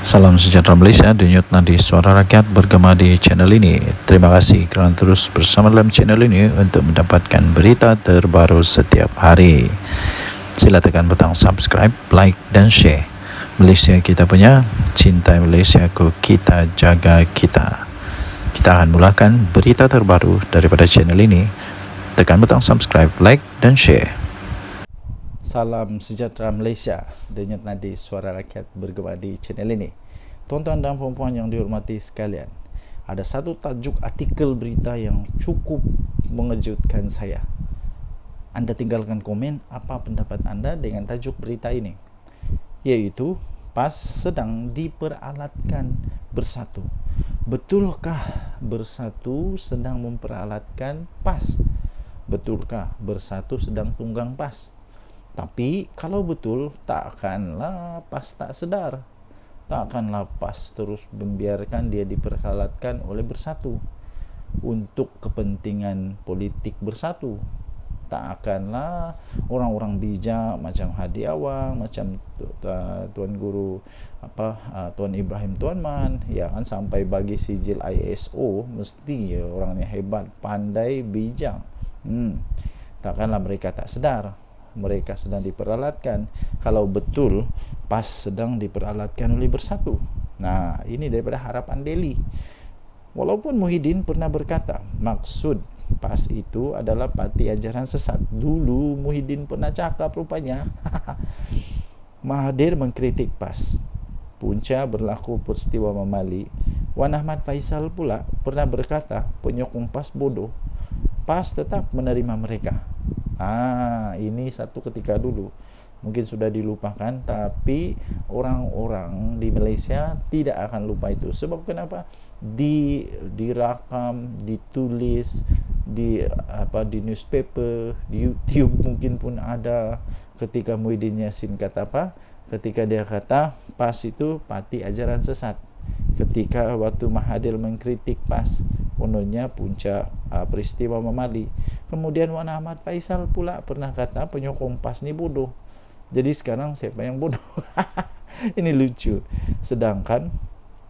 Salam sejahtera Malaysia, denyut nadi suara rakyat bergema di channel ini. Terima kasih kerana terus bersama dalam channel ini untuk mendapatkan berita terbaru setiap hari. Sila tekan butang subscribe, like dan share. Malaysia kita punya, cintai Malaysiaku, kita jaga kita. Kita akan mulakan berita terbaru daripada channel ini. Tekan butang subscribe, like dan share. Salam sejahtera Malaysia, denyut nadi suara rakyat bergema di channel ini. Tuan-tuan dan puan-puan yang dihormati sekalian, ada satu tajuk artikel berita yang cukup mengejutkan saya. Anda tinggalkan komen apa pendapat anda dengan tajuk berita ini, yaitu PAS sedang diperalatkan bersatu. Betulkah bersatu sedang memperalatkan PAS? Betulkah bersatu sedang tunggang PAS? Tapi kalau betul, takkanlah PAS tak sedar. Takkanlah PAS terus membiarkan dia diperalatkan oleh bersatu untuk kepentingan politik bersatu. Takkanlah orang-orang bijak macam Hadi Awang, macam Tuan Guru Tuan Ibrahim Tuan Man, ya kan, sampai bagi sijil ISO, mesti orang yang hebat, pandai, bijak. Takkanlah mereka tak sedar mereka sedang diperalatkan. Kalau betul PAS sedang diperalatkan oleh bersatu. Nah, ini daripada Harapan Daily. Walaupun Muhyiddin pernah berkata maksud PAS itu adalah parti ajaran sesat. Dulu Muhyiddin pernah cakap rupanya. Mahathir mengkritik PAS. Punca berlaku peristiwa Mamali. Wan Ahmad Faisal pula pernah berkata penyokong PAS bodoh. PAS tetap menerima mereka. Ini satu ketika dulu. Mungkin sudah dilupakan, tapi orang-orang di Malaysia tidak akan lupa itu. Sebab kenapa? Dirakam, ditulis di newspaper, di YouTube mungkin pun ada. Ketika Muhyiddin Yassin kata apa? Ketika dia kata PAS itu parti ajaran sesat. Ketika waktu Mahathir mengkritik PAS, kononnya punca peristiwa Mamali. Kemudian Wan Ahmad Faisal pula pernah kata penyokong PAS ni bodoh. Jadi sekarang siapa yang bodoh? Ini lucu. Sedangkan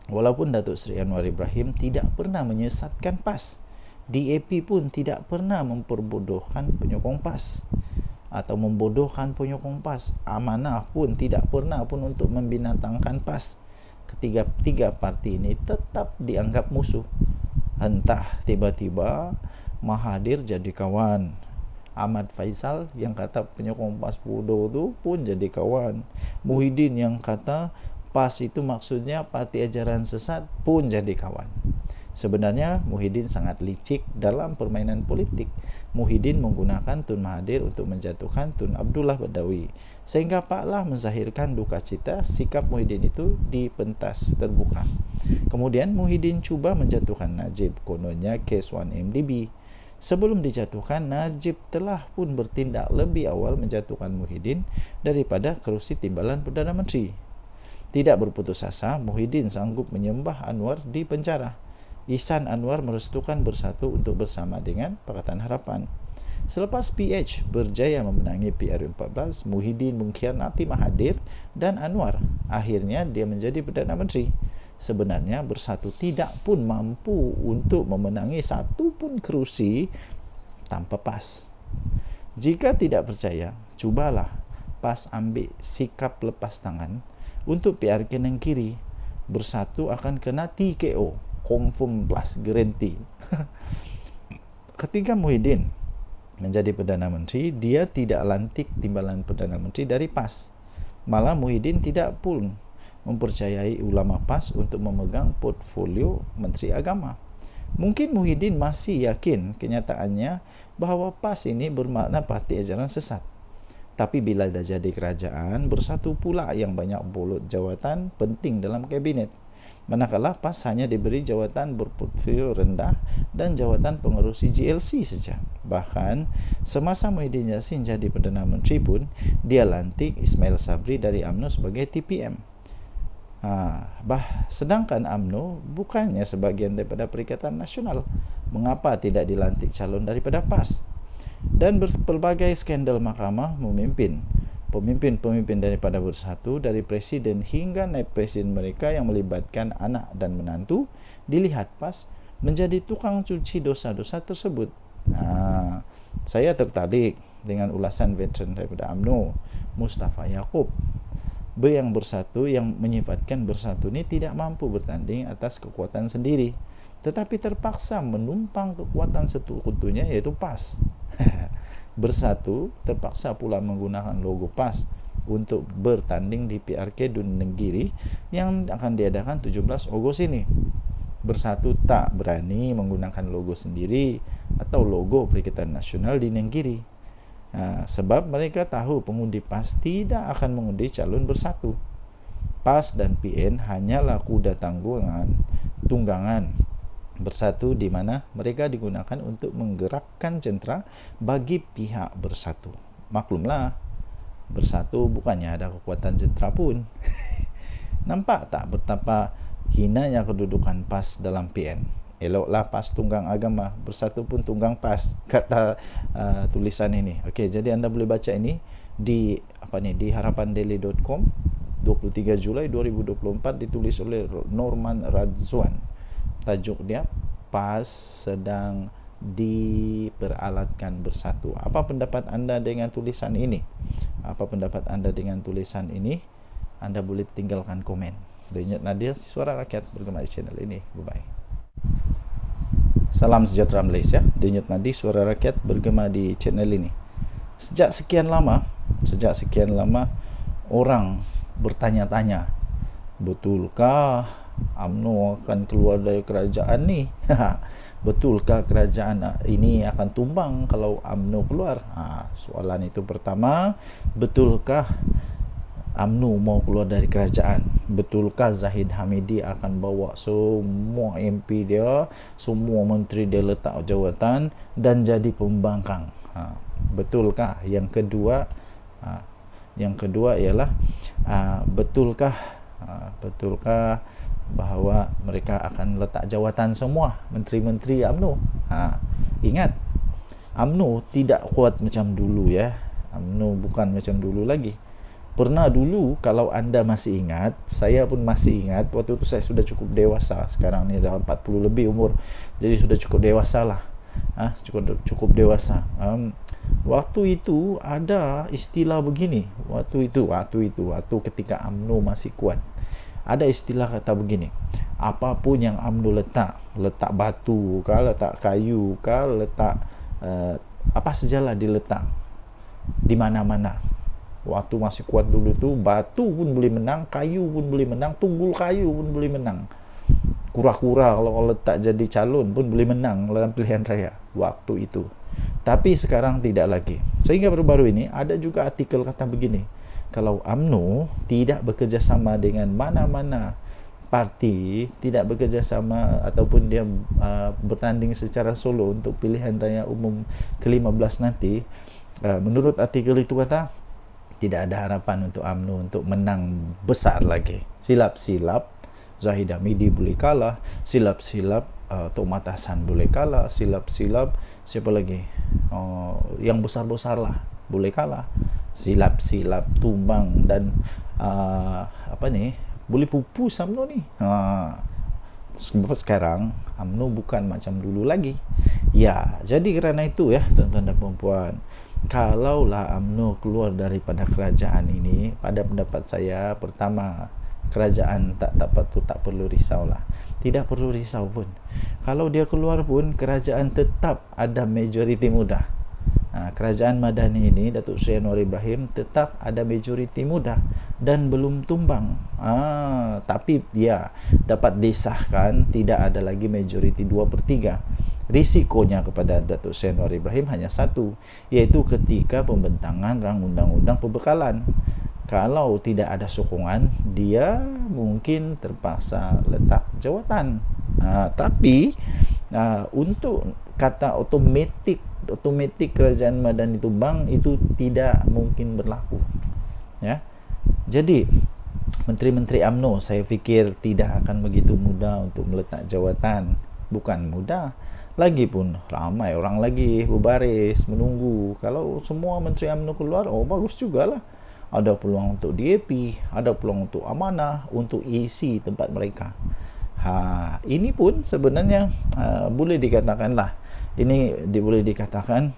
walaupun Datuk Seri Anwar Ibrahim tidak pernah menyesatkan PAS, DAP pun tidak pernah memperbodohkan penyokong PAS atau membodohkan penyokong PAS. Amanah pun tidak pernah pun untuk membinatangkan PAS. Ketiga parti ini tetap dianggap musuh. Entah tiba-tiba Mahathir jadi kawan, Ahmad Faisal yang kata penyokong PAS bodoh tu pun jadi kawan, Muhyiddin yang kata PAS itu maksudnya parti ajaran sesat pun jadi kawan. Sebenarnya Muhyiddin sangat licik dalam permainan politik. Muhyiddin menggunakan Tun Mahathir untuk menjatuhkan Tun Abdullah Badawi, sehingga Pak Lah menzahirkan duka cita sikap Muhyiddin itu di pentas terbuka. Kemudian Muhyiddin cuba menjatuhkan Najib, kononnya kes 1MDB. Sebelum dijatuhkan, Najib telah pun bertindak lebih awal menjatuhkan Muhyiddin daripada kerusi timbalan Perdana Menteri. Tidak berputus asa, Muhyiddin sanggup menyembah Anwar di penjara. Ihsan Anwar merestukan bersatu untuk bersama dengan Pakatan Harapan. Selepas PH berjaya memenangi PRU14, Muhyiddin mengkhianati Mahathir dan Anwar. Akhirnya dia menjadi Perdana Menteri. Sebenarnya bersatu tidak pun mampu untuk memenangi satu pun kerusi tanpa PAS. Jika tidak percaya, cubalah PAS ambil sikap lepas tangan untuk PR kanan kiri. Bersatu akan kena TKO, confirm plus guarantee. Ketika Muhyiddin menjadi Perdana Menteri, dia tidak lantik timbalan Perdana Menteri dari PAS. Malah Muhyiddin tidak pun mempercayai ulama PAS untuk memegang portfolio Menteri Agama. Mungkin Muhyiddin masih yakin kenyataannya bahawa PAS ini bermakna parti ajaran sesat. Tapi bila dah jadi kerajaan, bersatu pula yang banyak bolot jawatan penting dalam kabinet. Manakala PAS hanya diberi jawatan berportfolio rendah dan jawatan pengerusi GLC saja. Bahkan semasa Muhyiddin Yassin jadi Perdana Menteri pun, dia lantik Ismail Sabri dari UMNO sebagai TPM. Sedangkan UMNO bukannya sebahagian daripada Perikatan Nasional. Mengapa tidak dilantik calon daripada PAS? Dan berbagai skandal mahkamah memimpin. pemimpin-pemimpin daripada Bersatu, dari presiden hingga naib presiden mereka yang melibatkan anak dan menantu, dilihat PAS menjadi tukang cuci dosa-dosa tersebut. Saya tertarik dengan ulasan veteran daripada UMNO, Mustafa Yaakob, yang Bersatu, yang menyifatkan Bersatu ini tidak mampu bertanding atas kekuatan sendiri, tetapi terpaksa menumpang kekuatan sekutunya, yaitu PAS. Bersatu terpaksa pula menggunakan logo PAS untuk bertanding di PRK Dun Nenggiri yang akan diadakan 17 Ogos ini. Bersatu tak berani menggunakan logo sendiri atau logo Perikatan Nasional di Nenggiri, sebab mereka tahu pengundi PAS tidak akan mengundi calon Bersatu. PAS dan PN hanyalah kuda tunggangan Bersatu, di mana mereka digunakan untuk menggerakkan centra bagi pihak Bersatu. Maklumlah, Bersatu bukannya ada kekuatan centra pun. Nampak tak betapa hinanya kedudukan PAS dalam PN? Eloklah PAS tunggang agama, Bersatu pun tunggang PAS, kata tulisan ini. Okey, jadi anda boleh baca ini di di harapandaily.com 23 Julai 2024, ditulis oleh Norman Radzwan. Tajuk dia, PAS sedang diperalatkan Bersatu. Apa pendapat anda dengan tulisan ini? Apa pendapat anda dengan tulisan ini? Anda boleh tinggalkan komen. Denyut Nadir, Suara Rakyat, bergema di channel ini. Bye-bye. Salam sejahtera Malaysia. Denyut Nadir, Suara Rakyat, bergema di channel ini. Sejak sekian lama orang bertanya-tanya, betulkah UMNO akan keluar dari kerajaan ni? Betulkah kerajaan ini akan tumbang kalau UMNO keluar? Soalan itu pertama. Betulkah UMNO mau keluar dari kerajaan? Betulkah Zahid Hamidi akan bawa semua MP dia, semua menteri dia letak jawatan dan jadi pembangkang? Betulkah? Yang kedua ialah betulkah bahawa mereka akan letak jawatan semua menteri-menteri UMNO? Ingat, UMNO tidak kuat macam dulu ya. UMNO bukan macam dulu lagi. Pernah dulu, kalau anda masih ingat, saya pun masih ingat, waktu itu saya sudah cukup dewasa. Sekarang ni dah 40 lebih umur, jadi sudah cukup dewasa lah. Cukup dewasa. Waktu itu ada istilah begini. Waktu ketika UMNO masih kuat, ada istilah kata begini, apapun yang UMNO letak batu kah, letak kayu kah, letak apa sajalah diletak di mana-mana. Waktu masih kuat dulu tu, batu pun boleh menang, kayu pun boleh menang, tunggul kayu pun boleh menang. Kura-kura kalau letak jadi calon pun boleh menang dalam pilihan raya waktu itu. Tapi sekarang tidak lagi. Sehingga baru-baru ini ada juga artikel kata begini, kalau UMNO tidak bekerjasama dengan mana-mana parti, tidak bekerjasama ataupun dia bertanding secara solo untuk pilihan raya umum ke-15 nanti, menurut artikel itu kata, tidak ada harapan untuk UMNO untuk menang besar lagi. Silap-silap Zahid Hamidi boleh kalah, silap-silap Tok Matasan boleh kalah, silap-silap siapa lagi, yang besar-besar lah boleh kalah, silap-silap tumbang dan boleh pupus UMNO ni. Sebab sekarang UMNO bukan macam dulu lagi. Ya, jadi kerana itu ya tuan-tuan dan puan-puan, kalaulah UMNO keluar daripada kerajaan ini, pada pendapat saya, pertama, kerajaan tak perlu risaulah. Tidak perlu risau pun. Kalau dia keluar pun, kerajaan tetap ada majoriti muda. Kerajaan Madani ini, Datuk Seri Anwar Ibrahim, tetap ada majoriti muda dan belum tumbang. Tapi dia dapat disahkan tidak ada lagi majoriti 2/3. Risikonya kepada Datuk Seri Anwar Ibrahim hanya satu, iaitu ketika pembentangan rang undang-undang pembekalan. Kalau tidak ada sokongan, dia mungkin terpaksa letak jawatan. Tapi untuk kata otomatik kerajaan Madani tumbang itu tidak mungkin berlaku. Ya. Jadi menteri-menteri UMNO saya fikir tidak akan begitu mudah untuk meletak jawatan. Bukan mudah, lagipun ramai orang lagi berbaris menunggu. Kalau semua menteri UMNO keluar, bagus jugalah. ada peluang untuk DAP, ada peluang untuk amanah, untuk isi tempat mereka. Ini pun sebenarnya boleh dikatakanlah, boleh dikatakan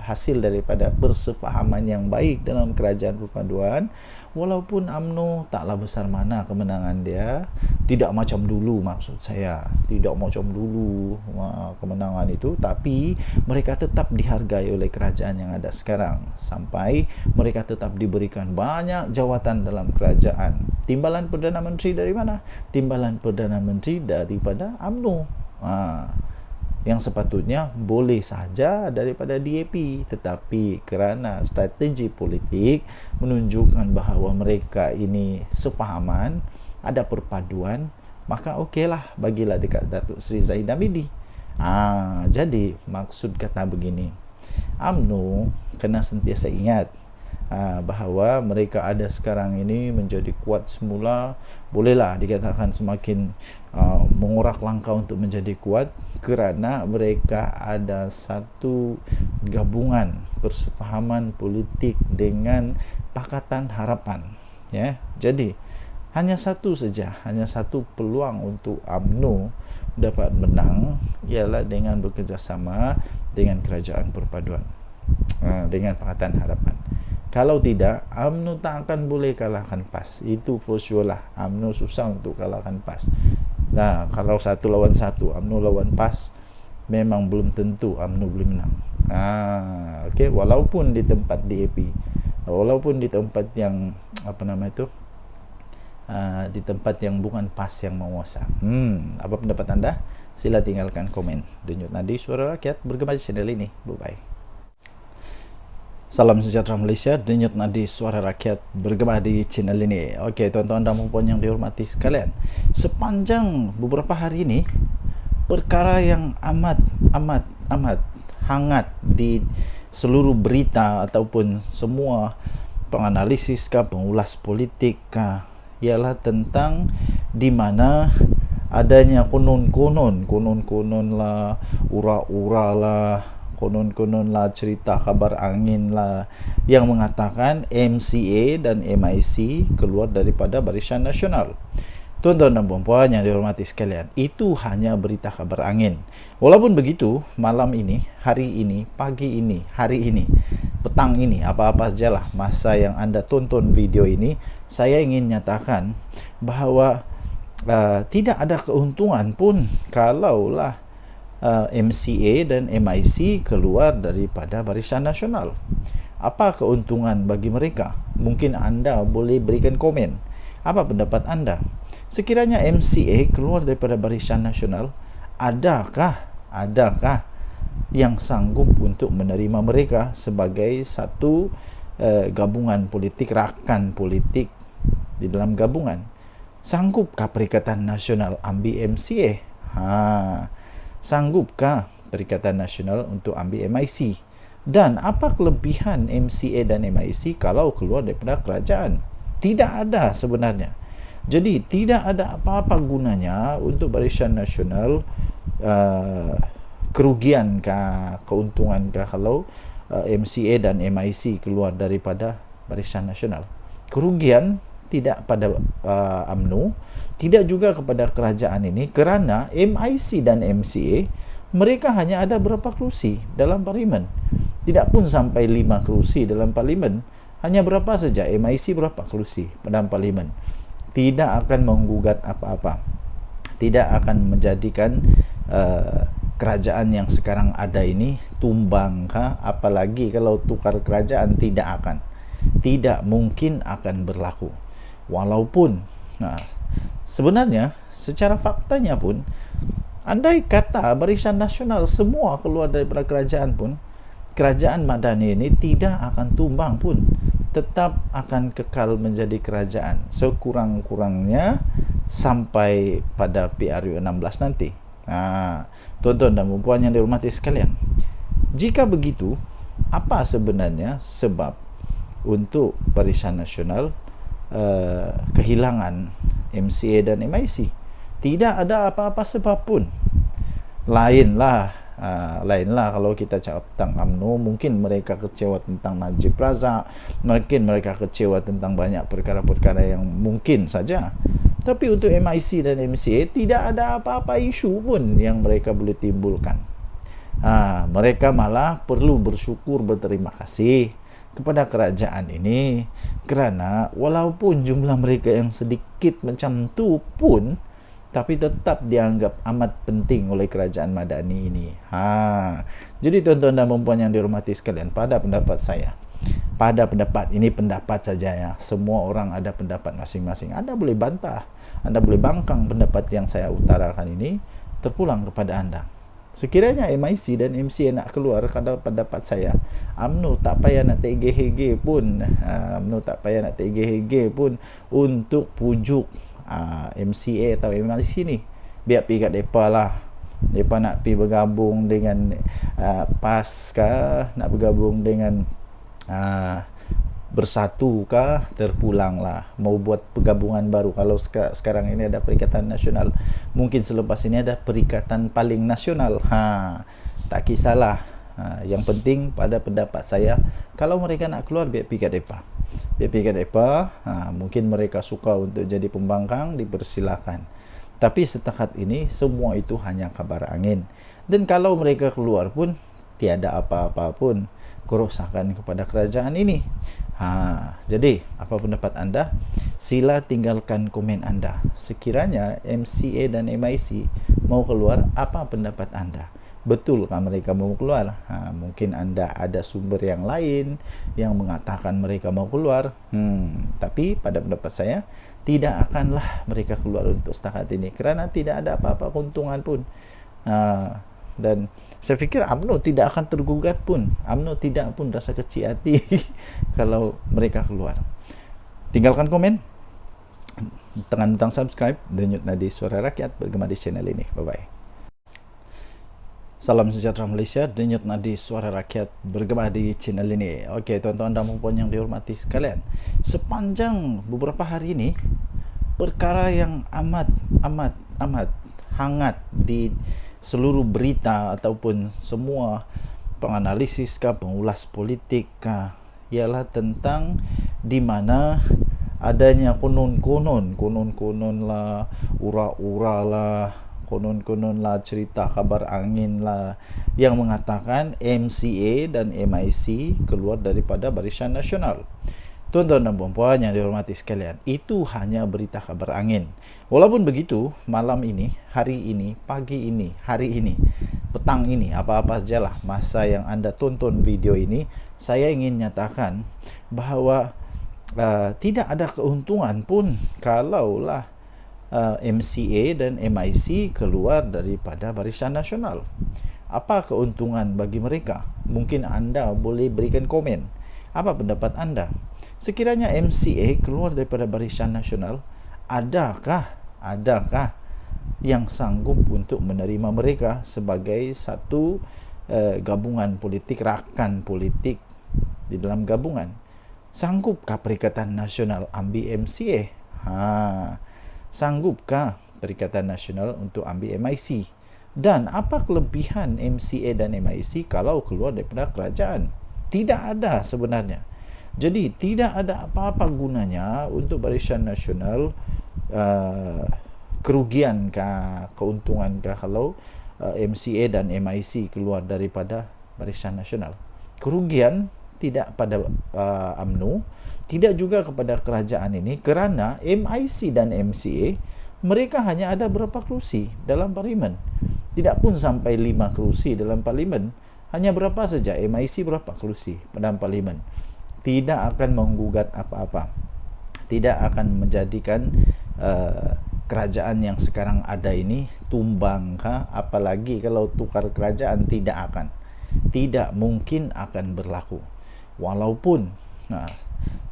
hasil daripada persefahaman yang baik dalam kerajaan perpaduan. Walaupun UMNO taklah besar mana kemenangan dia, tidak macam dulu, maksud saya tidak macam dulu kemenangan itu, tapi mereka tetap dihargai oleh kerajaan yang ada sekarang, sampai mereka tetap diberikan banyak jawatan dalam kerajaan. Timbalan Perdana Menteri dari mana? Timbalan Perdana Menteri daripada UMNO, yang sepatutnya boleh saja daripada DAP, tetapi kerana strategi politik menunjukkan bahawa mereka ini sepahaman, ada perpaduan, maka okeylah, bagilah dekat Datuk Seri Zahid Hamidi. Jadi maksud kata begini, UMNO kena sentiasa ingat bahawa mereka ada sekarang ini menjadi kuat semula, bolehlah dikatakan semakin mengorak langkah untuk menjadi kuat, kerana mereka ada satu gabungan persefahaman politik dengan Pakatan Harapan, ya. Jadi hanya satu peluang untuk UMNO dapat menang, ialah dengan bekerjasama dengan Kerajaan Perpaduan, dengan Pakatan Harapan. Kalau tidak, UMNO tak akan boleh kalahkan PAS. Itu for sure lah. UMNO susah untuk kalahkan PAS. Nah, kalau 1 lawan 1, UMNO lawan PAS, memang belum tentu UMNO boleh menang. Okay. Walaupun di tempat DAP, walaupun di tempat yang di tempat yang bukan PAS yang menguasa. Apa pendapat anda? Sila tinggalkan komen. Denyut Nadi Suara Rakyat bergema di channel ini. Bye-bye. Salam sejahtera Malaysia, Denyut Nadi Suara Rakyat bergema di channel ini. Okey, tuan-tuan dan puan yang dihormati sekalian, sepanjang beberapa hari ini, perkara yang amat hangat di seluruh berita ataupun semua penganalisis pengulas politik ialah tentang di mana adanya konon-konon lah, ura-ura lah, konon lah, cerita kabar angin lah, yang mengatakan MCA dan MIC keluar daripada Barisan Nasional. Tuan-tuan dan puan yang dihormati sekalian, itu hanya berita kabar angin. Walaupun begitu, malam ini, hari ini, pagi ini, hari ini, petang ini, apa-apa sajalah masa yang anda tonton video ini, saya ingin nyatakan bahawa tidak ada keuntungan pun kalaulah MCA dan MIC keluar daripada Barisan Nasional. Apa keuntungan bagi mereka? Mungkin anda boleh berikan komen. Apa pendapat anda? Sekiranya MCA keluar daripada Barisan Nasional, adakah yang sanggup untuk menerima mereka sebagai satu gabungan politik, rakan politik di dalam gabungan? Sanggupkah Perikatan Nasional ambil MCA? Sanggupkah Perikatan Nasional untuk ambil MIC? Dan apa kelebihan MCA dan MIC kalau keluar daripada kerajaan? Tidak ada sebenarnya. Jadi tidak ada apa-apa gunanya untuk Barisan Nasional, kerugiankah, keuntungankah kalau MCA dan MIC keluar daripada Barisan Nasional? Kerugian tidak pada UMNO, tidak juga kepada kerajaan ini, kerana MIC dan MCA mereka hanya ada berapa kerusi dalam parlimen, tidak pun sampai 5 kerusi dalam parlimen, hanya berapa saja. MIC berapa kerusi dalam parlimen, tidak akan menggugat apa-apa, tidak akan menjadikan kerajaan yang sekarang ada ini tumbang, apalagi kalau tukar kerajaan, tidak mungkin akan berlaku. Walaupun sebenarnya secara faktanya pun, andai kata Barisan Nasional semua keluar daripada kerajaan pun, kerajaan Madani ini tidak akan tumbang pun, tetap akan kekal menjadi kerajaan sekurang-kurangnya sampai pada PRU 16 nanti. Tuan-tuan dan puan yang dihormati sekalian, jika begitu, apa sebenarnya sebab untuk Barisan Nasional kehilangan MCA dan MIC? Tidak ada apa-apa sebab pun. Lainlah Lainlah kalau kita cakap tentang UMNO, mungkin mereka kecewa tentang Najib Razak, mungkin mereka kecewa tentang banyak perkara-perkara yang mungkin saja. Tapi untuk MIC dan MCA tidak ada apa-apa isu pun yang mereka boleh timbulkan. Mereka malah perlu bersyukur, berterima kasih kepada kerajaan ini, kerana walaupun jumlah mereka yang sedikit macam tu pun, tapi tetap dianggap amat penting oleh kerajaan Madani ini. Jadi tuan-tuan dan puan yang dihormati sekalian, pada pendapat saya, ini pendapat saja ya. Semua orang ada pendapat masing-masing. Anda boleh bantah, Anda boleh bangkang pendapat yang saya utarakan ini, terpulang kepada Anda. Sekiranya MIC dan MCA nak keluar, kalau pendapat saya, UMNO tak payah nak tergeh-geh pun, untuk pujuk MCA atau MIC ni. Biar pergi kat mereka lah. Mereka nak pergi bergabung dengan PAS kah, nak bergabung dengan Bersatu kah, terpulanglah. Mau buat pergabungan baru. Kalau sekarang ini ada Perikatan Nasional, mungkin selepas ini ada Perikatan Paling Nasional. Tak kisahlah. Yang penting pada pendapat saya, kalau mereka nak keluar, biar pergi kat mereka. Mungkin mereka suka untuk jadi pembangkang, dipersilakan. Tapi setakat ini semua itu hanya kabar angin. Dan kalau mereka keluar pun tiada apa-apa pun kerosakan kepada kerajaan ini. Jadi apa pendapat anda? Sila tinggalkan komen anda. Sekiranya MCA dan MIC mau keluar, apa pendapat anda? Betulkah mereka mau keluar? Mungkin anda ada sumber yang lain yang mengatakan mereka mau keluar. Tapi pada pendapat saya, tidak akanlah mereka keluar untuk setakat ini, kerana tidak ada apa-apa keuntungan pun. Dan saya fikir UMNO tidak akan tergugat pun. UMNO tidak pun rasa kecil hati kalau mereka keluar. Tinggalkan komen, tekan butang subscribe, denyut nadi Suara Rakyat bergema di channel ini. Bye-bye. Salam sejahtera Malaysia, denyut nadi Suara Rakyat bergema di channel ini. Okey, tuan-tuan dan puan yang dihormati sekalian, sepanjang beberapa hari ini, perkara yang amat hangat di seluruh berita ataupun semua penganalisis pengulas politik ialah tentang di mana adanya konon-konon lah, ura-ura lah, konon-konon lah, cerita kabar angin lah yang mengatakan MCA dan MIC keluar daripada Barisan Nasional. Tuan-tuan dan puan yang dihormati sekalian, itu hanya berita kabar angin. Walaupun begitu, malam ini, hari ini, pagi ini, hari ini, petang ini, apa-apa sajalah masa yang anda tonton video ini, saya ingin nyatakan bahawa tidak ada keuntungan pun kalaulah MCA dan MIC keluar daripada Barisan Nasional. Apa keuntungan bagi mereka? Mungkin anda boleh berikan komen. Apa pendapat anda? Sekiranya MCA keluar daripada Barisan Nasional, adakah yang sanggup untuk menerima mereka sebagai satu gabungan politik, rakan politik di dalam gabungan? Sanggupkah Perikatan Nasional ambil MCA? Sanggupkah Perikatan Nasional untuk ambil MIC? Dan apa kelebihan MCA dan MIC kalau keluar daripada kerajaan? Tidak ada sebenarnya. Jadi tidak ada apa-apa gunanya untuk Barisan Nasional, kerugiankah, keuntungankah kalau MCA dan MIC keluar daripada Barisan Nasional? Kerugian tidak pada UMNO, tidak juga kepada kerajaan ini, kerana MIC dan MCA mereka hanya ada berapa kerusi dalam parlimen. Tidak pun sampai 5 kerusi dalam parlimen. Hanya berapa saja, MIC berapa kerusi dalam parlimen. Tidak akan menggugat apa-apa, tidak akan menjadikan kerajaan yang sekarang ada ini tumbang apalagi kalau tukar kerajaan, tidak mungkin akan berlaku. Walaupun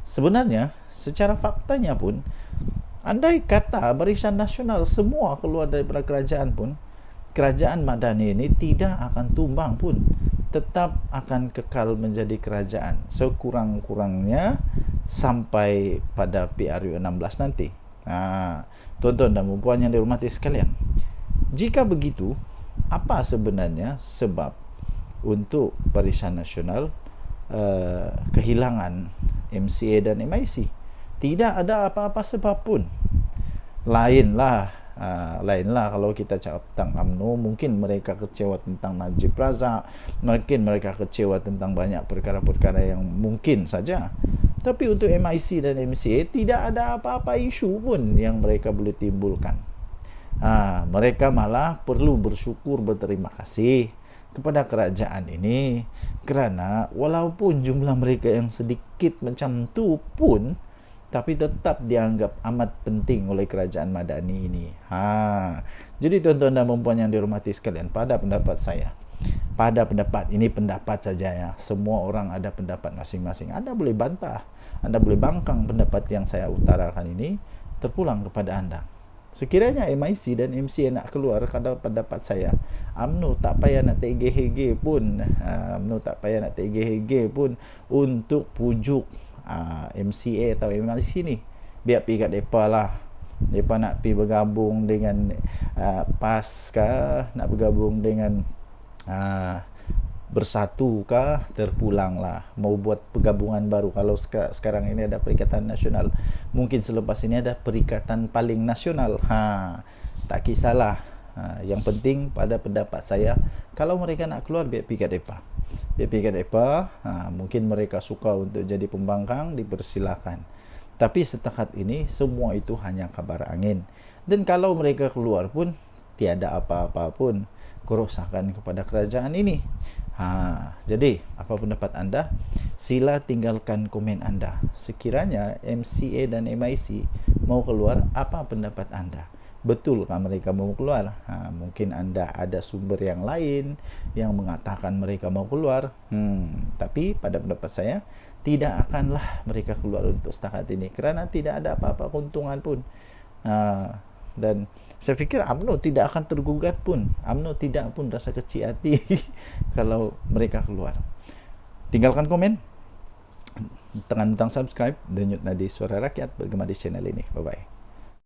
sebenarnya secara faktanya pun, andai kata Barisan Nasional semua keluar daripada kerajaan pun, kerajaan Madani ini tidak akan tumbang pun, tetap akan kekal menjadi kerajaan sekurang-kurangnya sampai pada PRU 16 nanti. Tuan-tuan dan puan yang dihormati sekalian, jika begitu, apa sebenarnya sebab untuk Barisan Nasional kehilangan MCA dan MIC? Tidak ada apa-apa sebab pun. Lainlah kalau kita cakap tentang UMNO, mungkin mereka kecewa tentang Najib Razak, mungkin mereka kecewa tentang banyak perkara-perkara yang mungkin saja. Tapi untuk MIC dan MCA tidak ada apa-apa isu pun yang mereka boleh timbulkan. Mereka malah perlu bersyukur, berterima kasih kepada kerajaan ini, kerana walaupun jumlah mereka yang sedikit macam tu pun, tapi tetap dianggap amat penting oleh kerajaan Madani ini. Jadi tuan-tuan dan puan yang dihormati sekalian, pada pendapat saya, ini pendapat saja ya. Semua orang ada pendapat masing-masing. Anda boleh bantah, Anda boleh bangkang pendapat yang saya utarakan ini, terpulang kepada Anda. Sekiranya MIC dan MCA nak keluar, kalau pendapat saya, UMNO tak payah nak tergeh-geh pun, untuk pujuk MCA atau MIC ni. Biar pergi kat mereka lah. Mereka nak pergi bergabung dengan PAS kah, nak bergabung dengan Bersatu kah, terpulanglah. Mau buat pergabungan baru. Kalau sekarang ini ada Perikatan Nasional, mungkin selepas ini ada Perikatan Paling Nasional. Tak kisahlah. Yang penting pada pendapat saya, kalau mereka nak keluar, biar pergi kat mereka. Mungkin mereka suka untuk jadi pembangkang, dipersilakan. Tapi setakat ini semua itu hanya kabar angin. Dan kalau mereka keluar pun tiada apa-apa pun kerosakan kepada kerajaan ini. Jadi apa pendapat anda? Sila tinggalkan komen anda. Sekiranya MCA dan MIC mau keluar, apa pendapat anda? Betulkah mereka mau keluar? Mungkin anda ada sumber yang lain yang mengatakan mereka mau keluar. Tapi pada pendapat saya, tidak akanlah mereka keluar untuk setakat ini, kerana tidak ada apa-apa keuntungan pun. Dan saya fikir UMNO tidak akan tergugat pun. UMNO tidak pun rasa kecil hati kalau mereka keluar. Tinggalkan komen, tekan butang subscribe, denyut nadi Suara Rakyat bergema di channel ini. Bye-bye.